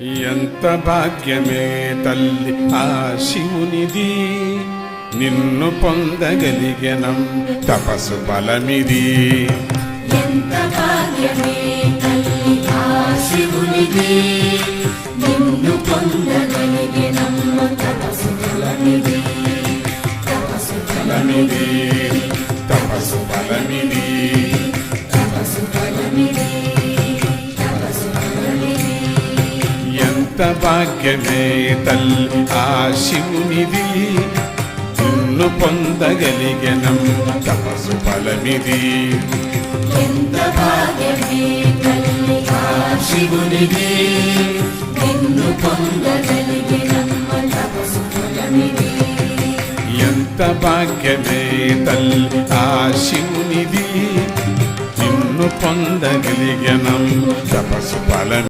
ఎంత భాగ్యమే తల్లి ఆ శివునిది, నిన్ను పొందగలిగెనం తపస్సు ఫలమిది. ఎంత భాగ్యమే తల్లి ఆ శివునిది, నిన్ను పొందగలిగెనం తపస్సు ఫలమిది. తపస్సు ఫలమిది, తపస్సు ఫలమిది, తపస్సు ఫలమిది. ఎంత భాగ్యమే తల్లి ఆ శివునిది, నిన్ను పొందగలిగెనం తపస్సు ఫలమిది. ఎంత భాగ్యమే తల్లి ఆ శివునిది, నిన్ను పొందగలిగెనం తపస్సు ఫలమిది. ఎంత భాగ్యమే తల్లి ఆ శివునిది, నిన్ను పొందగలిగెనం తపస్సు ఫలమిది.